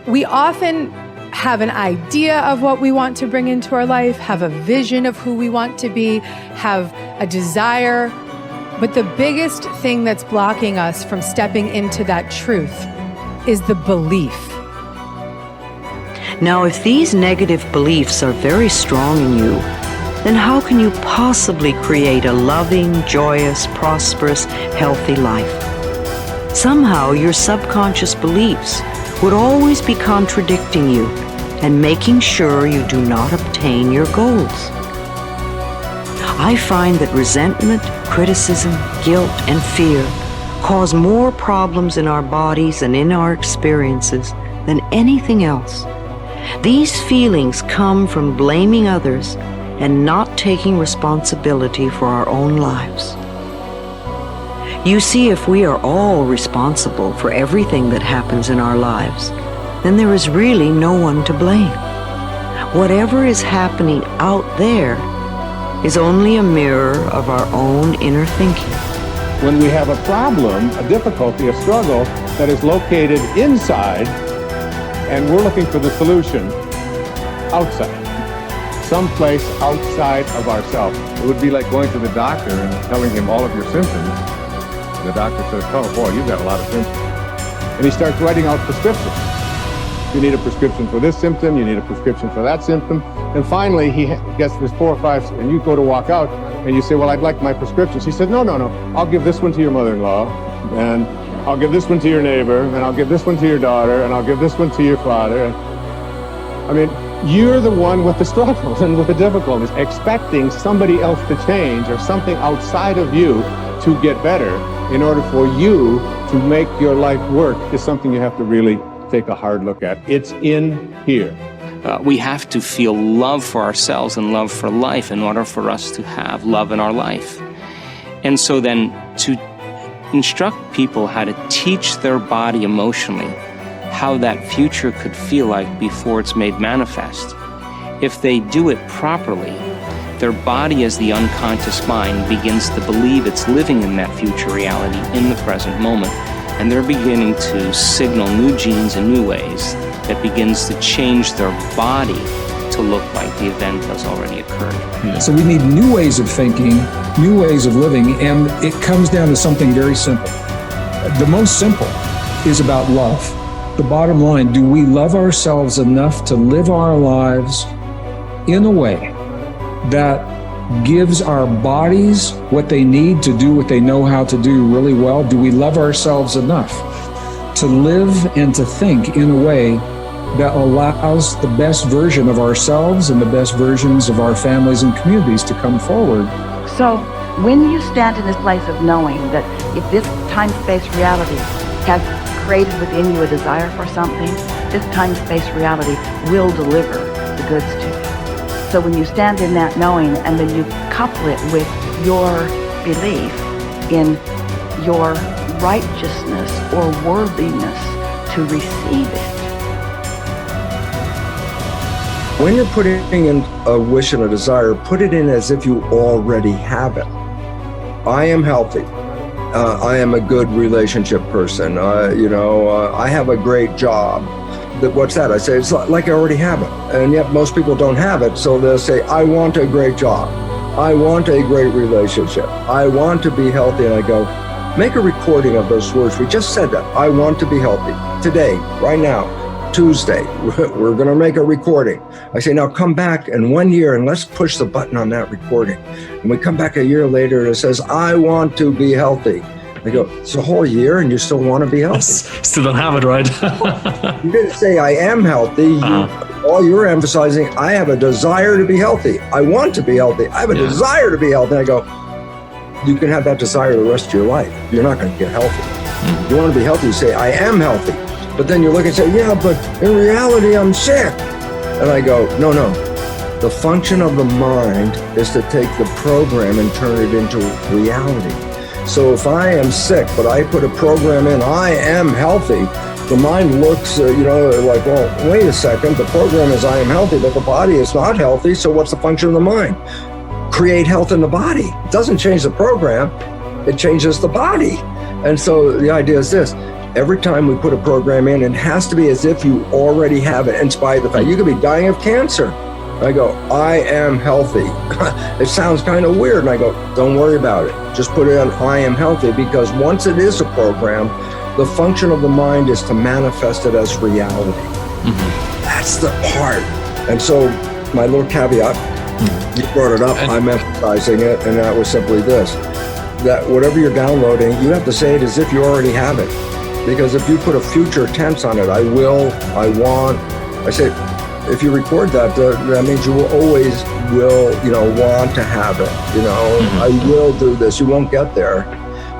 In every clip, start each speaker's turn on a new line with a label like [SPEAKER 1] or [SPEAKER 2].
[SPEAKER 1] We often have an idea of what we want to bring into our life, have a vision of who we want to be, have a desire. But the biggest thing that's blocking us from stepping into that truth is the belief.
[SPEAKER 2] Now, if these negative beliefs are very strong in you, then how can you possibly create a loving, joyous, prosperous, healthy life? Somehow your subconscious beliefs would always be contradicting you and making sure you do not obtain your goals. I find that resentment, criticism, guilt, and fear cause more problems in our bodies and in our experiences than anything else. These feelings come from blaming others and not taking responsibility for our own lives. You see, if we are all responsible for everything that happens in our lives, then there is really no one to blame. Whatever is happening out there is only a mirror of our own inner thinking.
[SPEAKER 3] When we have a problem, a difficulty, a struggle that is located inside, and we're looking for the solution outside, someplace outside of ourselves. It would be like going to the doctor and telling him all of your symptoms. The doctor says, oh boy, you've got a lot of symptoms. And he starts writing out prescriptions. You need a prescription for this symptom, you need a prescription for that symptom. And finally, he gets this 4 or 5, and you go to walk out, and you say, well, I'd like my prescriptions. He said, no, I'll give this one to your mother-in-law, and I'll give this one to your neighbor, and I'll give this one to your daughter, and I'll give this one to your father. I mean, you're the one with the struggles and with the difficulties, expecting somebody else to change or something outside of you to get better in order for you to make your life work is something you have to really take a hard look at. It's in here.
[SPEAKER 4] We have to feel love for ourselves and love for life in order for us to have love in our life. And so then to instruct people how to teach their body emotionally how that future could feel like before it's made manifest. If they do it properly, their body as the unconscious mind begins to believe it's living in that future reality in the present moment. And they're beginning to signal new genes in new ways that begins to change their body to look like the event has already occurred.
[SPEAKER 5] So we need new ways of thinking, new ways of living, and it comes down to something very simple. The most simple is about love. The bottom line, do we love ourselves enough to live our lives in a way that gives our bodies what they need to do what they know how to do really well? Do we love ourselves enough to live and to think in a way that allows the best version of ourselves and the best versions of our families and communities to come forward?
[SPEAKER 6] So when you stand in this place of knowing that if this time-space reality has created within you a desire for something, this time-space reality will deliver the goods to you. So when you stand in that knowing and then you couple it with your belief in your righteousness or worthiness to receive it.
[SPEAKER 7] When you're putting in a wish and a desire, put it in as if you already have it. I am healthy. I am a good relationship person. I have a great job. What's that? I say, it's like I already have it. And yet most people don't have it. So they'll say, I want a great job. I want a great relationship. I want to be healthy. And I go, make a recording of those words. We just said that. I want to be healthy. Today, right now, Tuesday, we're going to make a recording. I say, now come back in 1 year and let's push the button on that recording. And we come back a year later and it says, I want to be healthy. I go, it's a whole year and you still want to be healthy?
[SPEAKER 8] Still don't have it, right?
[SPEAKER 7] You didn't say I am healthy. All you're emphasizing, I have a desire to be healthy. I want to be healthy. I have a desire to be healthy. And I go, you can have that desire the rest of your life. You're not going to get healthy. You want to be healthy, you say, I am healthy. But then you look and say, yeah, but in reality, I'm sick. And I go, no. The function of the mind is to take the program and turn it into reality. So if I am sick, but I put a program in, I am healthy, the mind looks, like, well, wait a second, the program is I am healthy, but the body is not healthy, so what's the function of the mind? Create health in the body. It doesn't change the program, it changes the body. And so the idea is this, every time we put a program in, it has to be as if you already have it, in spite of the fact you could be dying of cancer. I go, I am healthy. It sounds kind of weird. And I go, don't worry about it. Just put it on I am healthy, because once it is a program, the function of the mind is to manifest it as reality. That's the part. And so my little caveat, you brought it up, I'm emphasizing it, and that was simply this, that whatever you're downloading, you have to say it as if you already have it. Because if you put a future tense on it, I will, I want, I say, if you record that, that means you will always want to have it. I will do this. You won't get there.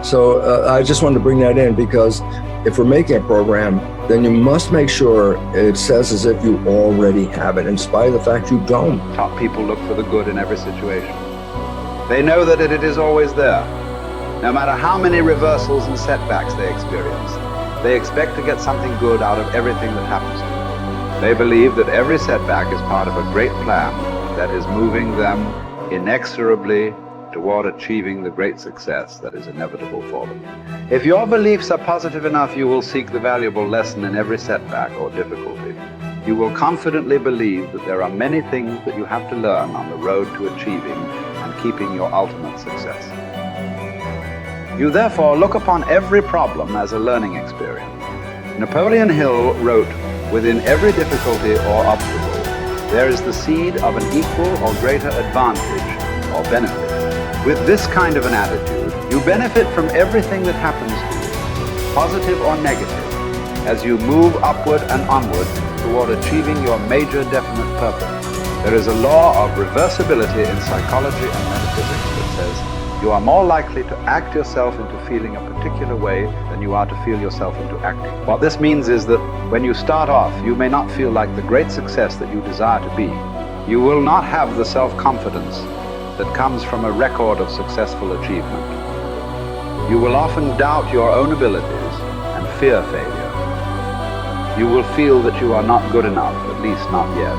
[SPEAKER 7] So I just wanted to bring that in, because if we're making a program, then you must make sure it says as if you already have it, in spite of the fact you don't.
[SPEAKER 8] Top people look for the good in every situation. They know that it is always there. No matter how many reversals and setbacks they experience, they expect to get something good out of everything that happens to them. They believe that every setback is part of a great plan that is moving them inexorably toward achieving the great success that is inevitable for them. If your beliefs are positive enough, you will seek the valuable lesson in every setback or difficulty. You will confidently believe that there are many things that you have to learn on the road to achieving and keeping your ultimate success. You therefore look upon every problem as a learning experience. Napoleon Hill wrote, "Within every difficulty or obstacle, there is the seed of an equal or greater advantage or benefit." With this kind of an attitude, you benefit from everything that happens to you, positive or negative, as you move upward and onward toward achieving your major definite purpose. There is a law of reversibility in psychology and metaphysics that says you are more likely to act yourself into feeling a particular way than you are to feel yourself into acting. What this means is that when you start off, you may not feel like the great success that you desire to be. You will not have the self-confidence that comes from a record of successful achievement. You will often doubt your own abilities and fear failure. You will feel that you are not good enough, at least not yet.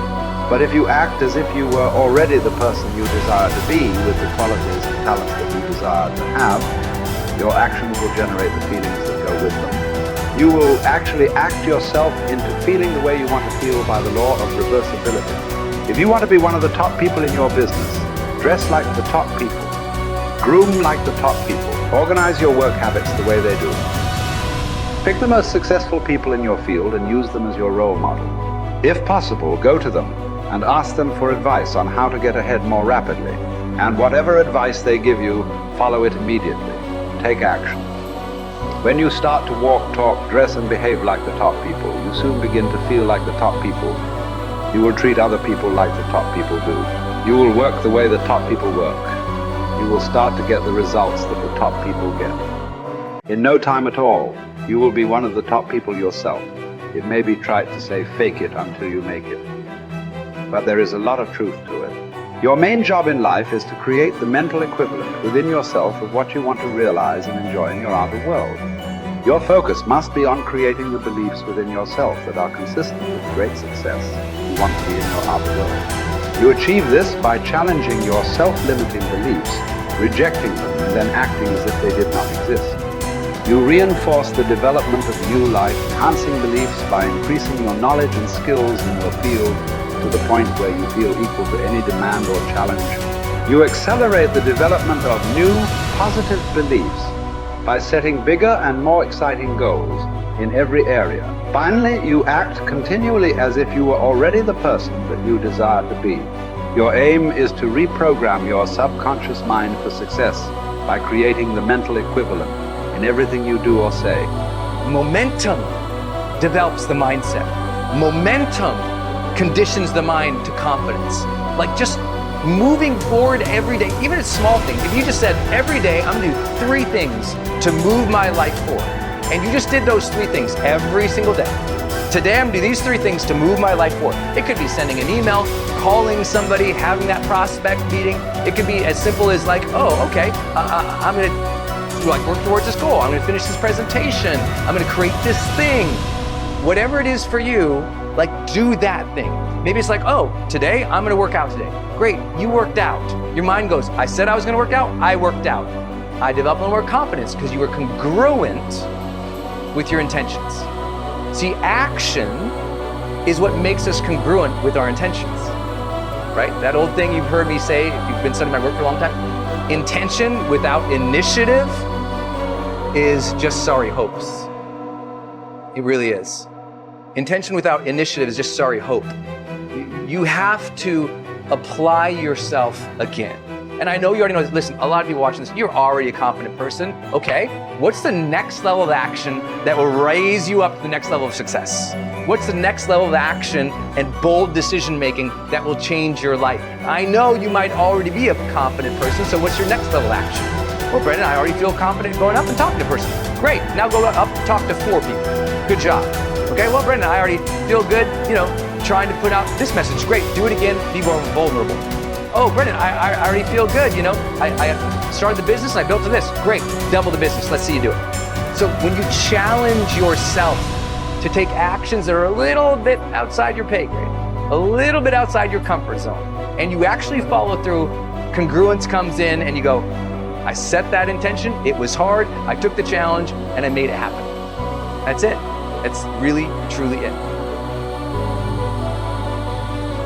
[SPEAKER 8] But if you act as if you were already the person you desire to be, with the qualities and talents that you desire to have, your actions will generate the feelings that go with them. You will actually act yourself into feeling the way you want to feel by the law of reversibility. If you want to be one of the top people in your business, dress like the top people. Groom like the top people. Organize your work habits the way they do. Pick the most successful people in your field and use them as your role model. If possible, go to them and ask them for advice on how to get ahead more rapidly. And whatever advice they give you, follow it immediately. Take action. When you start to walk, talk, dress, and behave like the top people, you soon begin to feel like the top people. You will treat other people like the top people do. You will work the way the top people work. You will start to get the results that the top people get. In no time at all, you will be one of the top people yourself. It may be trite to say fake it until you make it, but there is a lot of truth to it. Your main job in life is to create the mental equivalent within yourself of what you want to realize and enjoy in your outer world. Your focus must be on creating the beliefs within yourself that are consistent with great success you want to be in your outer world. You achieve this by challenging your self-limiting beliefs, rejecting them, and then acting as if they did not exist. You reinforce the development of new life, enhancing beliefs by increasing your knowledge and skills in your field to the point where you feel equal to any demand or challenge. You accelerate the development of new, positive beliefs by setting bigger and more exciting goals in every area. Finally, you act continually as if you were already the person that you desire to be. Your aim is to reprogram your subconscious mind for success by creating the mental equivalent in everything you do or say.
[SPEAKER 9] Momentum develops the mindset. Momentum conditions the mind to confidence. Like just moving forward every day, even a small thing. If you just said, every day I'm gonna do 3 things to move my life forward, and you just did those 3 things every single day. Today I'm gonna do these 3 things to move my life forward. It could be sending an email, calling somebody, having that prospect meeting. It could be as simple as like, oh, okay, I'm gonna work towards this goal. I'm gonna finish this presentation. I'm gonna create this thing. Whatever it is for you, like do that thing. Maybe it's like, oh, today I'm gonna work out today. Great, you worked out. Your mind goes, I said I was gonna work out, I worked out. I developed a little more confidence because you were congruent with your intentions. See, action is what makes us congruent with our intentions, right? That old thing you've heard me say, if you've been studying my work for a long time, intention without initiative is just sorry hopes. It really is. Intention without initiative is just sorry hope. You have to apply yourself again. And I know you already know this. Listen, a lot of people watching this, you're already a confident person. Okay, what's the next level of action that will raise you up to the next level of success? What's the next level of action and bold decision making that will change your life? I know you might already be a confident person, so what's your next level of action? Well, Brendan, I already feel confident going up and talking to a person. Great, now go up and talk to 4 people. Good job. Okay, well, Brendan, I already feel good, trying to put out this message. Great, do it again, be more vulnerable. Oh, Brendan, I already feel good, I started the business and I built to this. Great, double the business, let's see you do it. So when you challenge yourself to take actions that are a little bit outside your pay grade, a little bit outside your comfort zone, and you actually follow through, congruence comes in and you go, I set that intention, it was hard, I took the challenge, and I made it happen. That's it. That's really, truly it.